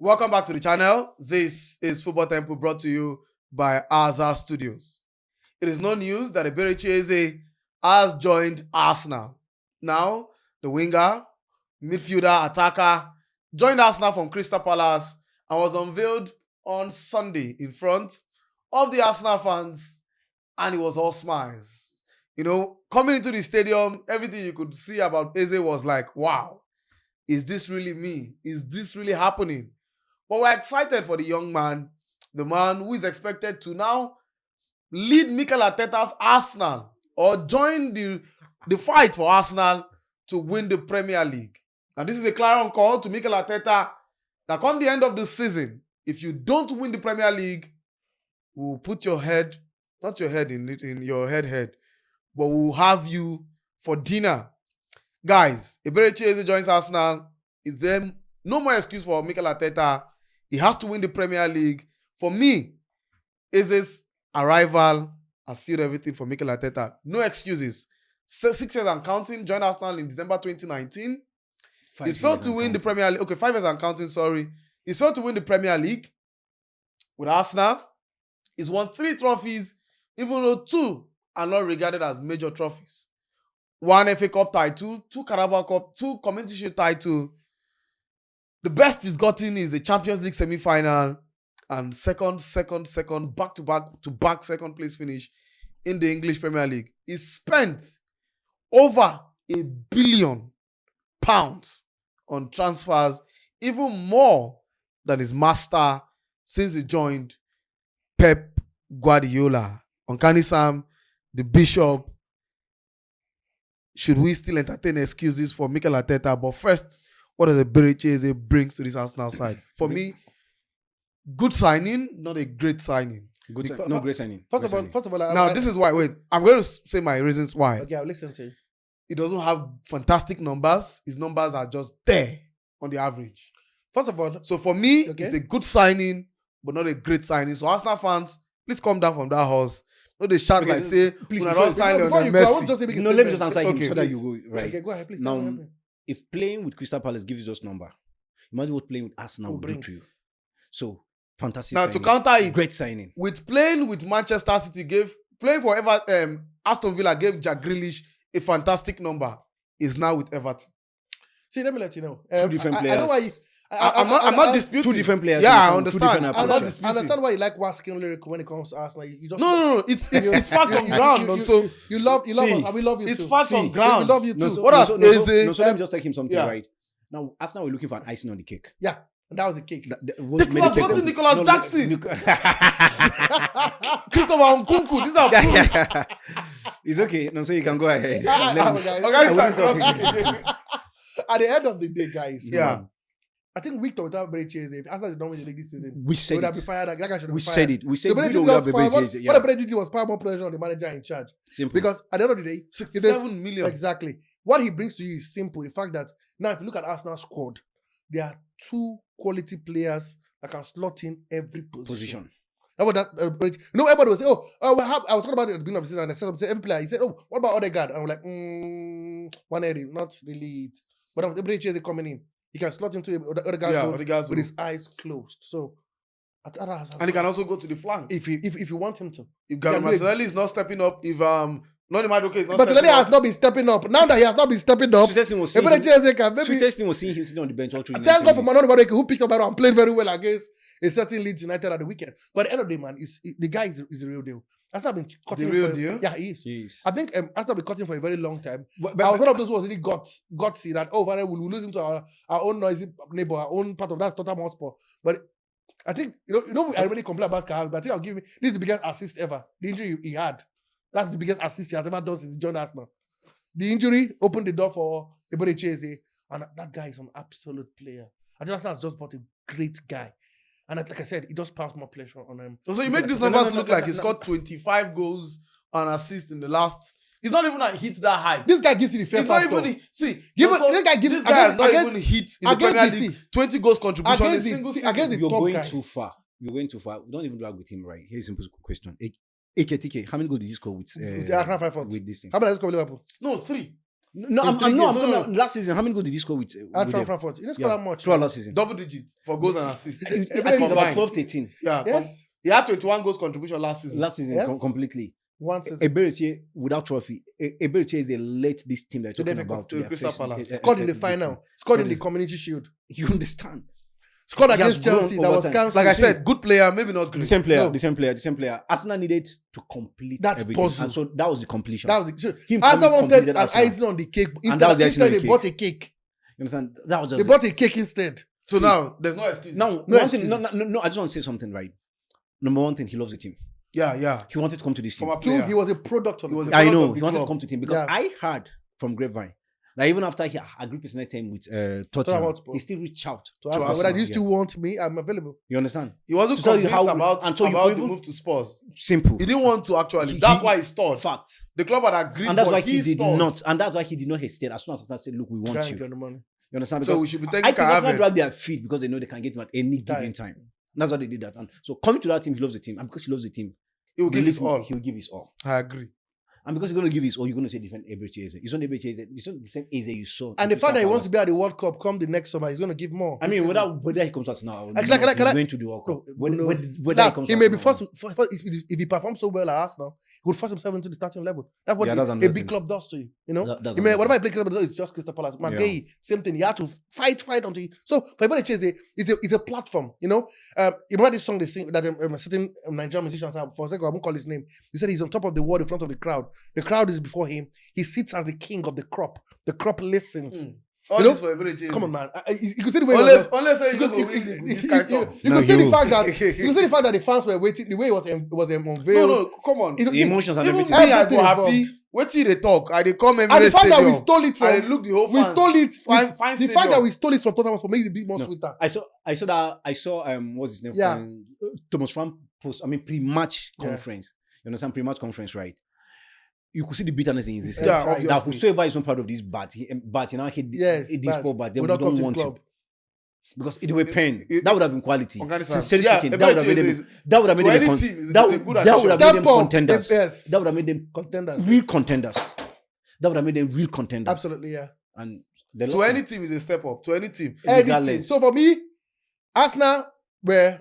Welcome back to the channel. This is Football Temple brought to you by ARTETA'S Studios. It is no news that EBERECHI EzE has joined Arsenal. Now, the winger, midfielder, attacker, joined Arsenal from Crystal Palace and was unveiled on Sunday in front of the Arsenal fans, and it was all smiles. You know, coming into the stadium, everything you could see about Eze was like, wow, is this really me? Is this really happening? But we're excited for the young man, the man who is expected to now lead Mikel Arteta's Arsenal or join the fight for Arsenal to win the Premier League. And this is a clarion call to Mikel Arteta that come the end of the season, if you don't win the Premier League, we'll put your head, not your head in your head, but we'll have you for dinner. Guys, EBERECHI EzE joins Arsenal. Is there no more excuse for Mikel Arteta? He has to win the Premier League. For me, Eze's arrival has sealed everything for Mikel Arteta. No excuses. 6 years and counting, joined Arsenal in December 2019. He's failed to win the Premier League. Okay, 5 years and counting, sorry. He's failed to win the Premier League with Arsenal. He's won 3 trophies, even though 2 are not regarded as major trophies. 1 FA Cup title, 2 Carabao Cup, 2 Community Shield title. The best he's gotten is the Champions League semi-final and second, back-to-back second place finish in the English Premier League. He spent over £1 billion on transfers, even more than his master since he joined Pep Guardiola. Uncanny Sam, the Bishop. Should we still entertain excuses for Mikel Arteta? But first, what does EBERECHI EzE brings to this Arsenal side? For me, good signing, not a great signing. Great signing. First of all, now this is why. Wait, I'm going to say my reasons why. Okay, I'll listen to you. He doesn't have fantastic numbers. His numbers are just there on the average. First of all, so for me, it's a good signing, but not a great signing. So Arsenal fans, please come down from that horse. No, they shout like say, please, when I don't sign on Messi. No, let me just answer him so that you go right. Okay, go ahead, please. Now, if playing with Crystal Palace gives you this number, imagine what playing with Arsenal will do to you. So, fantastic now, signing. to counter it, great signing. With playing with Manchester City, playing for Aston Villa gave Jack Grealish a fantastic number. Is now with Everton. See, let me let you know. 2 different players. I know why you... I'm not disputing. 2 different players. Yeah, I understand. I understand why you like Waskin lyric when it comes to Arsenal. You just no. It's fact on ground. You love us, and we love you too. It's fact on ground. We love you too. So let me just tell him something, right? Now, Arsenal were looking for an icing on the cake. Yeah, and that was the cake. They could have gotten Nicholas Jackson. Christopher Nkunku. These are proof. It's okay. No, so you can go ahead. At the end of the day, guys. Yeah. I think week without EBERECHI EzE, if Arsenal did not win the league this season, we said would have been fired. That guy should have we been fired. said it. We said what EBERECHI did was put more pressure on the manager in charge. Simple. Because at the end of the day, 67 million. Exactly. What he brings to you is simple. The fact that now, if you look at Arsenal's squad, there are 2 quality players that can slot in every position. How about that? Everybody will say, I was talking about it at the beginning of the season, and I said, every player, he said, what about Odegaard? And I'm like, one area, not really it. But EBERECHI EzE coming in. He can slot into Odegaard's zone with his eyes closed. So, and he can also go to the flank if you want him to. If Martinelli is not stepping up, if Madueke is not Martinelli has not been stepping up. Now that he has not been stepping up, EBERECHI EzE can maybe. Sweetest thing was seeing him sitting on the bench all through. Thank God for Madueke who picked up that and played very well against a certain Leeds United at the weekend. But at the end of the day, man, the guy is the real deal. Arsenal been cutting the real deal. Yeah, he is. I think Arsenal been cutting for a very long time. But I was one of those who was really gutsy that we'll lose him to our own noisy neighbor, our own part of that Tottenham Hotspur. But I think I really complain about Carl, but I think I'll give him this is the biggest assist ever. The injury he had, that's the biggest assist he has ever done since he joined Arsenal. The injury opened the door for EBERECHI EzE, and that guy is an absolute player. I think Arsenal has just bought a great guy. And like I said, it does pass more pressure on him. So you make these numbers look like he scored 25 goals and assists in the last. He's not even hit that high. This guy gives you the first half goal. See, this guy gives this guy has not even hit in the Premier League 20 goals contribution in a single season. You're going too far. You're going too far. Don't even drag with him, right? Here's a simple question. AKTK, how many goals did he score with this thing? How many has scored Liverpool? No, 3. No, In I'm 3 not. games. Last season, how many goals did he score with? At them? Frankfurt. He didn't score that much. Throughout last season. Double digits for goals and assists. I think it's Combined. about 12 to 18. Yeah. Yes. He had 21 goals contribution last season. Last season, Yes. completely. One season. Eberechi without trophy. Eberechi is a late this team that To you're the talking FA Cup, about. to their Crystal first- Palace. Scored in the this team. final. Scored in Scored the in- Community Shield. You understand? Scored He has against grown Chelsea. That over was time. cancelled. Like I said, good player, maybe not great. The same player, No. the same player. Arsenal needed to complete That's everything. puzzle. And so that was the completion. That was the, Him Arsenal wanted completed an Arsenal. icing on the cake. And that was the icing on Instead the they cake. bought a cake. You understand? That was just They bought a cake instead. So now there's no excuse. Now, No one thing, no, excuses. no, I just want to say something, right? Number one thing, he loves the team. Yeah. He wanted to come to this team. From a Two, player. he was a product of He the was team. a I product know of the he wanted to club. come to the team because Yeah. I heard from Grapevine that even after he agreed personal time with Tottenham, Hotspur. he still reached out. To Arsenal. Arsenal, Whether you still want me, I'm available. You understand? He wasn't To tell you convinced how- about, and so you about could the even- move to Spurs. Simple. He didn't want to actually. He- That's he- why he stalled. Fact. The club had agreed, And that's but why he did stalled. not. And that's why he did not hesitate. As soon as Arsenal said, "Look, we want Can't you." get the money. You understand? So Because we should be I thanking think Arsenal Havertz. drag their feet because they know they can get him at any given time. That's why they did that. And so coming to that team, he loves the team. And because he loves the team, He will give his believe me, all. he will give his all. I agree. And because he's going to give his all, you're going to say different Eberechi Eze. It's not Eberechi Eze. It's not the same Eze you saw. And the fact that he wants to be at the World Cup come the next summer, he's going to give more. I mean, whether he comes to us now, or Like- not, like- he's like- going to the World Cup. No, Whether no. whether Now, he comes he to may us be now. forced if he performs so well at Arsenal, he would force himself into the starting level. That's what Yeah, a that's another big thing. club does to you. You know, That's he may, another whatever I play club does, it's just Crystal Palace. McGahey, same thing. He had to fight until. So for Eberechi Eze, it's a platform. You know, you remember this song they sing that a certain Nigerian musician sang. For a second, I won't call his name. He said he's on top of the world in front of the crowd. The crowd is before him. He sits as the king of the crop. The crop listens. All You know, this for Eberechi Eze. Come on, man. You could see the way. Unless You he could goes you- with you- this you- kind of you- talk. you No, could see you- the fact that you could see the fact that the fans were waiting. The way it was unveiled. No, come on. You know, The see, emotions and Even everything. me, I Everything go happy. involved. Wait till they talk. I they come And the Emirates fact that we Stadium. stole it I from look the whole we fans. stole it. Fine The fact stadium. that we stole it from Tottenham makes it a bit more No. sweeter. I saw what's his name? Yeah. Thomas Frank post. I mean, pre-match Yeah. conference. You understand? Pre-match conference, right? You could see the bitterness in his Yeah, face. obviously. That whosoever is not proud of this bat, you know, Yes, this bad. poor bat, they We don't don't come to the want club. you. Because it were pain. it- That would have been quality. Organization. Sincerely Yeah, speaking, that would have made Eberechi them. Eze That would have to made them. any team is a good That would have addition. made them Step up. contenders. Yes. That would have made them Contenders. real contenders. That would have made them real contenders. Absolutely, yeah. And they To lost any them. team is a step up. To any team. Anything. Regardless. So for me, Arsenal were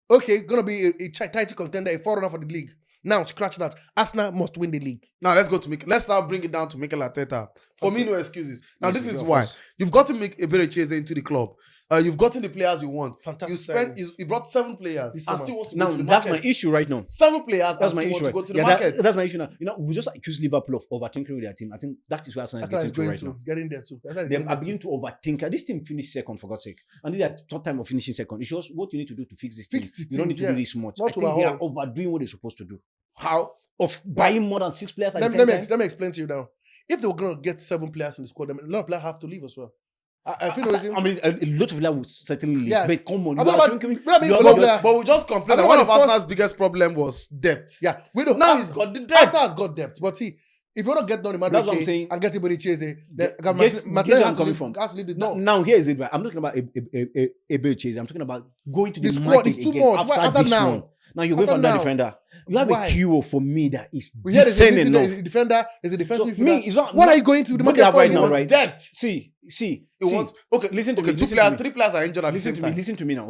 gonna be a title contender, a forerunner for the league. Now scratch that. Arsenal must win the league. Now let's go to let's now bring it down to Mikel Arteta. For me, no excuses. Now Yes, this is of why course. you've got to make Eberechi Eze into the club. You've gotten the players you want. Fantastic You spent. signings. You brought 7 players. This And summer. still wants to Now go to the that's market. my issue right now. 7 players. That's and my still issue. want to go to the Yeah, market. that's my issue now. You know, we just accuse Liverpool of overthinking with their team. I think that is where Arsenal is Arsenal is getting to going right to. now. It's getting there too. Arsenal is They getting are there beginning to overthink. This team finished second, for God's sake. And this is their third time of finishing second. It shows what you need to do to fix this Fix team. the You don't team, need to do yeah. this much. Not I think they are overhaul. overdoing what they're supposed to do. How? Of buying more than 6 players at Let the me, same let, me, time. let me explain to you now. If they were going to get 7 players in the squad, then a lot of players have to leave as well. I feel no reason. I mean, a lot of players would certainly leave. Yes. But come on, I'm you talking are about- thinking- but I mean, you are a lot not of players- But we just complained I that don't one of know, the first- Arsenal's biggest problem was depth. Yeah, we don't. Now he's got the depth. Arsenal has got depth, but see, if you want to get down in That's what I'm saying. and get Eberechi Eze, then Guess Martinelli where I'm has to coming leave- from. has to leave the No, door. now here is it, right? I'm not talking about Eberechi Eze. I'm talking about going to the, The squad market is too again much. Why after after this now? one. Now you're going for After another now? defender. You have Why? a QO for me that is We hear there's a decent enough. defender, there's a defensive So, me, midfielder. it's not- What are you going to the Look market at for? right You now, want right? Depth. See. You want okay? Listen to okay, me, 2 listen to players, me. 3 players are injured at the Listen same to time. me.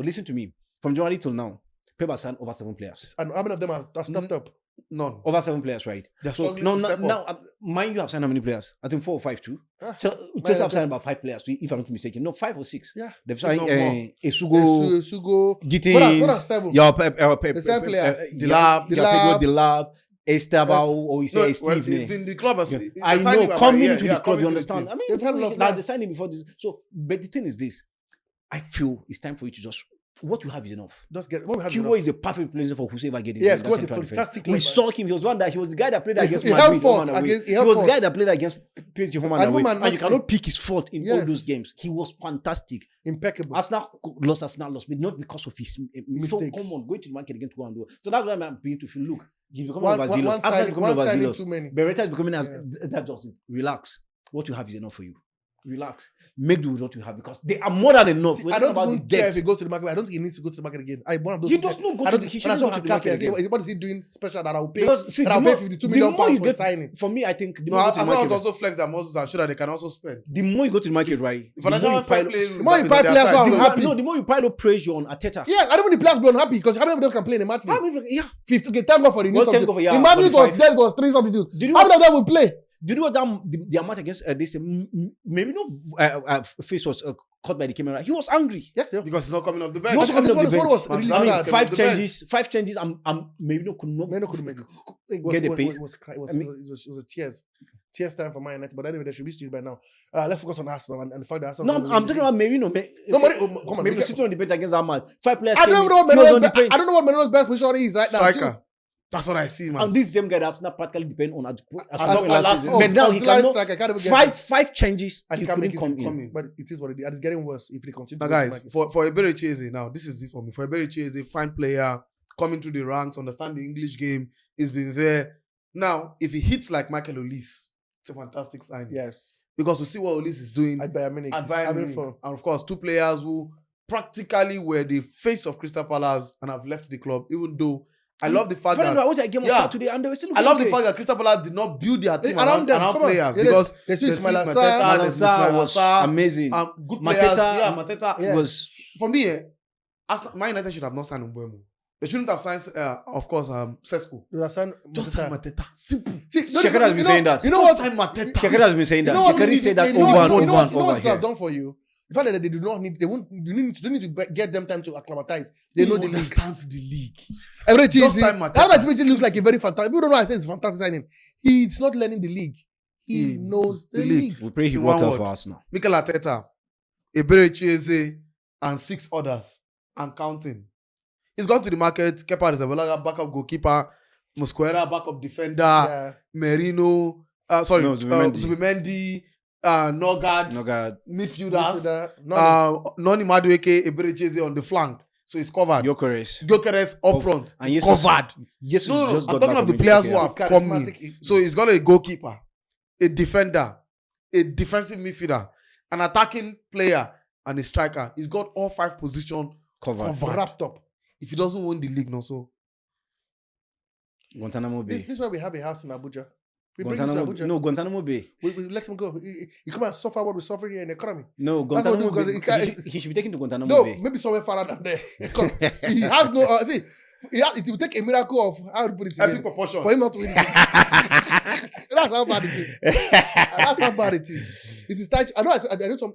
Listen to me. From January till now, Pep has signed over 7 players. And how many of them are stepped up? None. Over 7 players, right? They're So struggling to step up. now, mind you have signed how many players? I think 4 or 5 too. Ah, So man, just have okay. signed about 5 players, if I'm not mistaken. No, 5 or 6. Yeah. They've signed not more. Esugo, Sugo. Gittins. What are 7? The same players. Delap. Delap, Esteban, or you say No, Steve. well, he's been the club. Yeah. He I signed him know, about coming a year. into Yeah, the club, coming you to the understand. team. I mean, They've had a lot of like players. they signed him before this. So, but the thing is this: I feel it's time for you to just what you have is enough. Just get what we have. Kiwo is a perfect player for whosoever get Yes, in. Kiwo is a fantastic We player. saw him. He was the guy that played against He Madrid. held forth home and away. against- he He held was the forth. guy that played against PSG home and And away. home and And you nothing. cannot pick his fault in all Yes. those games. He was fantastic. Impeccable. Arsenal lost, but not because of his mistakes. So Mistakes. come on, going to the market again to go and do it. So that's why I'm beginning to feel, look, he's becoming One overzealous. Arsenal is signing becoming too overzealous. many. Beretta is becoming as Yeah. that just relax. What you have is enough for you. relax. Make do with what you have because they are more than enough. See, I don't even care if he goes to the market. I don't think he needs to go to the market again. One of those He people does not go I to don't the think he shouldn't go to the market again. What is he doing special that I will pay? Because see, That I'll the pay more- 52 the million more you pounds for get- signing. For me, I think the No, more you go to the Arsenal market, also flex their muscles and show that they can also spend. the more you go to the market, right? If The more financial you fair pile, play the rules more are- you is buy on their players side. out, more- happy. no, the more you pile up pressure on Arteta. Yeah, I don't want the players be unhappy because how many of them can play in a match? How many? Yeah. 50. Okay, thank God for the new Well, thank substitute. God for- yeah, Imagine it was 45. there was 3 substitutes. Did you How many watch- of them will play? Did you know that their match against this? Maybe no face was caught by the camera. He was angry. Yes, yeah. Because he's not coming off the bench. He was And coming this off the one bench. was really I mean, sad. five Five changes. changes. I'm maybe no could not Meno couldn't make it. get the pace. It was I mean- a tears time for Man United. But anyway, they should be used to it by now. Let's focus on Arsenal and the fact that Arsenal. No, I'm talking about maybe no. No, come on. Maybe sitting on the bench against that man. 5 players. I don't know what he was on the Meno's bench. I don't know what Meno's best position is right now. Striker. That's what I see, man. And this same guy that's not practically depend on As well last last season. season. But now he cannot. Striker, can't even get Five changes. and He he can't make couldn't it come in. But it is what it is. And it's getting worse if they continue. Now, to go to guys, the market. for EBERECHI EZE, now this is it for me. For EBERECHI EZE, fine player, coming through the ranks, understand the English game, he's been there. Now, if he hits like Michael Olise, it's a fantastic sign. Yes, Because we see what Olise is doing at Bayern Munich. at He's Bayern having Munich. fun. And of course, 2 players who practically were the face of Crystal Palace and have left the club, even though I love the fact I that watched a game on Yeah. Saturday and they were still. I love the fact that Crystal Palace did not build their team Around them, come on. players Yeah, because there's Ismail there's Assar, there's Ismail was Assar, amazing. good Mateta- players. Yeah, Mateta Yeah. Was for me, Man United should have not signed Mbeumo. They shouldn't have signed, of course, Sesko. You understand? Just sign Mateta. Simple. Shekara has been saying that. You know Just what? sign Mateta. Shekara has been saying that. You know what Shekara you said that need- you know over what- and you over know what- and you know over what they have here. done for you? The fact that they do not need, they don't need to get them time to acclimatize. They know the league. understand the league. Everything Just is sign Mateta. that's why Everything looks like a very fantastic. People don't know I say it's a fantastic signing. He's not learning the league. He knows the league. We pray he In work one out word. for Arsenal. Mikel Arteta, EBERECHI EZE, and 6 others, and counting. He's gone to the market. Kepa Arrizabalaga, backup goalkeeper. Mosquera, backup defender. Yeah. Merino, Zubimendi. Zubimendi, Nogard, No God. midfielders. Midfielder, none Noni Madueke, EBERECHI EZE on the flank. So he's covered. Gyökeres. Gyökeres up front. And Jesus- Covered. Yes, No, just I'm got talking back of the from players injury. who of have come in. charismatic. So he's got a goalkeeper, a defender, a defensive midfielder, an attacking player, and a striker. He's got all 5 positions covered. covered. wrapped up. If he doesn't win the league, no, so Guantanamo This Bay. is why we have a house in Abuja. We bring him to Guantanamo. Abuja. No, Guantanamo Bay. We let him go. He come and suffer what we're suffering here in the economy. No, That's what Guantanamo because Bay. he can't- He should be taken to Guantanamo No, Bay. maybe somewhere farther than there. Because he has no. It will take a miracle of how to put it epic again, proportion. for him not to win. That's how bad it is. That's how bad it is. It is time. I know. I did some.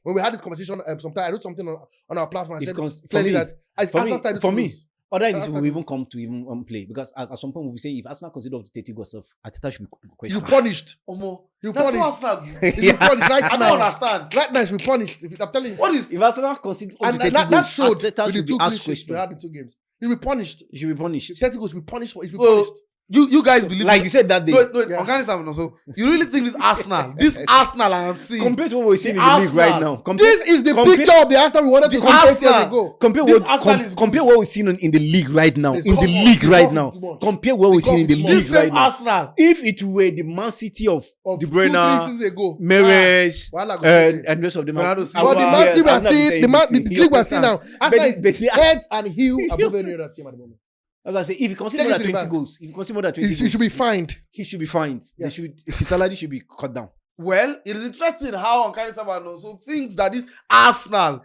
When we had this conversation, sometime I wrote something on our platform. I If said cons- for clearly me- that as for Arsenal me- started for to me, lose, Other That's will what even it come to even play because at some point we'll be saying if Arsenal consider up to 30 goals of Arteta should be you questioned. punished. Omo, You that's punished. what Arsenal. You be punished right I now. don't understand. Right now, you should be punished. I'm telling you. What is If Arsenal consider up to And 30 that goals, showed Arteta with the should be 2 clean asked sheets we questions. had in 2 games. You'll be punished. You should be punished. 30 goals will be punished. You'll be so? punished. You guys believe Like you said that day. No, Yeah. Afghanistan also. You really think this Arsenal, I am seeing, Compared to what we're seeing in The the league right Arsenal. now. Compare, This is the compare- picture of the Arsenal we wanted to The see 10 years Arsenal. ago. compare This what Arsenal is compare what we're seeing in the league right now. It's In the come on. league The right golf now. is too much. Compare what we're seeing in the golf is league this right same now. Arsenal. If it were the Man City of Of De 2-3 Bruyne, seasons ago. Mahrez, Wahala go dey. and rest of them. Bernardo I Silva. But the would- Man yes, City we I'm are not seeing, saying the this. league we are seeing now, Arsenal is But- heads and heels above any other team at the moment. As I say, if you consider Take more it than to the 20 bank. goals, if you consider more than 20 He goals, should be fined. he should be fined. They Yes. his salary should be cut down. Well, it is interesting how Ankari Saba also thinks that this Arsenal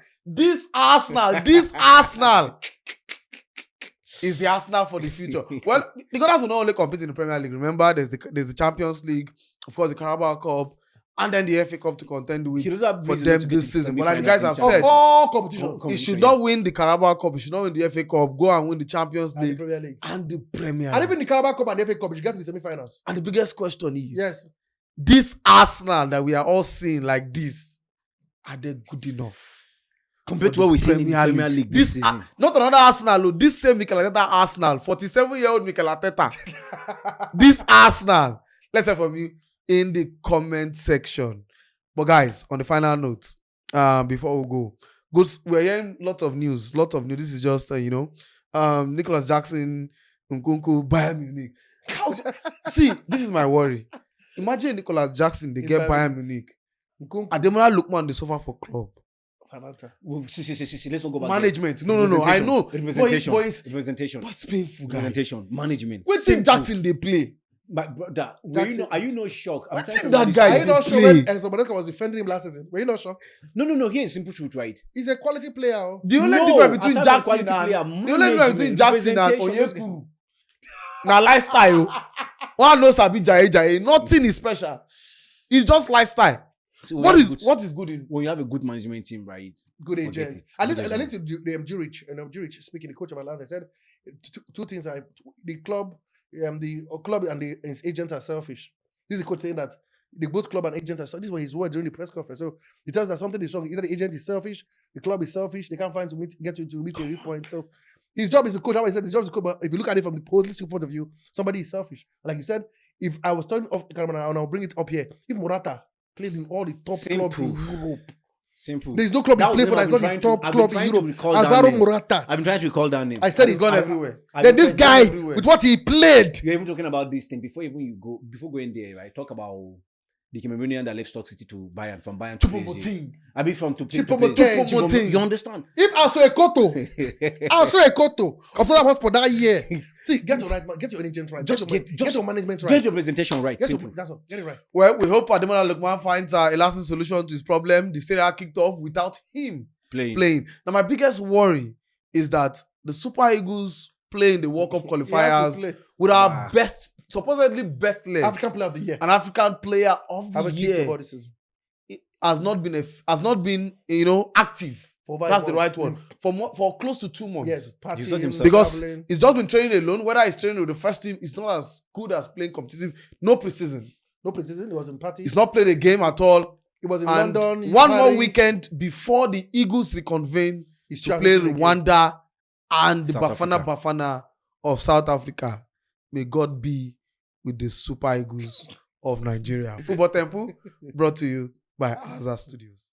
is the Arsenal for the future. Well, the Gunners will not only compete in the Premier League. Remember, there's the Champions League, of course, the Carabao Cup, and then the FA Cup to contend with He doesn't have for reason them to get this to season. But like the semi-final guys have in Of said, all competition. Com- he should competition, not win the Carabao Cup. He should not win the FA Cup. Go and win the Champions And the League Premier League. and the Premier And League. even the Carabao Cup and the FA Cup, you should get to the semi-finals. And the biggest question is, Yes. this Arsenal that we are all seeing like this, are they good enough? compared to for what the we see in the Premier League this season. Not another Arsenal, oh, this same Mikel Arteta Arsenal, 47-year-old Mikel Arteta. This Arsenal. Let's hear from you in the comment section. But guys, on the final note, before we go, we're hearing lots of news. This is just, Nicholas Jackson, Nkunku, Bayern Munich. See, this is my worry. Imagine Nicholas Jackson, they In get Bayern Bayern Munich. Nkunku, Ademola Lookman, the suffer for club. Fanata. See, let's not go back Management. there. No. I know. Representation. Boys, Representation. but it's painful, guys. Representation. Management. Wait till Jackson they play. But brother, Jackson- are you not shocked? I'm What trying if to that understand guy Are you this. not sure play. when Enzo Maresca was defending him last season? Were you not sure? No. Here's simple truth, right? He's a quality player. Oh. The only No, difference between aside from Jackson quality and player, the only difference between Jackson and representation, Onyekuru na lifestyle. One knows Sabi Jaye. Nothing is special. It's just lifestyle. So What is good in? when you have a good management team, right? Good Forget agent. it. I Good listened to Jurich, and Jurich speaking, the coach of Atlanta, said two things. The club and his agent are selfish. This is the coach saying that the both club and agent are selfish. These were his words during the press conference. So he tells that something is wrong. Either the agent is selfish, the club is selfish. They can't find get you to meet a point. So his job is to coach. How I said his job is to coach. But if you look at it from the holistic point of view, somebody is selfish. Like you said, if I was turning off camera and I'll bring it up here, if Morata played in all the top clubs in Europe. Simple. There's no club he That was played for when that's I've not the been top trying to- I've club been in trying to Europe. recall that Alvaro name. Morata. I've been trying to recall that name. I said He's it's gone gone everywhere. Then this guy, everywhere. with what he played, You're even talking about this thing before going there, right? Talk about the Cameroonian that left Stoke City to Bayern, from Bayern to PSG. Choupo-Moting. I mean, from to Choupo-Moting. PSG. You understand? if also Ekoto of Tottenham Hotspur that year, see, get your right man, get your agent right, Just get your management right, Get your presentation right. Simple. that's all, get it right. Well, we hope Ademola Lookman finds a lasting solution to his problem. The Serie A kicked off without him playing. Now, my biggest worry is that the Super Eagles play in the World Cup He has to qualifiers play. with our supposedly best leg, African player of the year. an African player of the Haven't kicked year, over this season. has not been active. For over That's a the month. right word. For close to 2 months. Yes, partying, He's not himself. Because traveling. he's just been training alone. Whether he's training with the first team, it's not as good as playing competitive. No preseason. No preseason. It was in party. He's not played a game at all. It was in And London. one more weekend before the Eagles reconvene He's to play Rwanda and the South Bafana of South Africa. May God be with the Super Eagles of Nigeria. Football Temple brought to you by ARTETA'S Studios.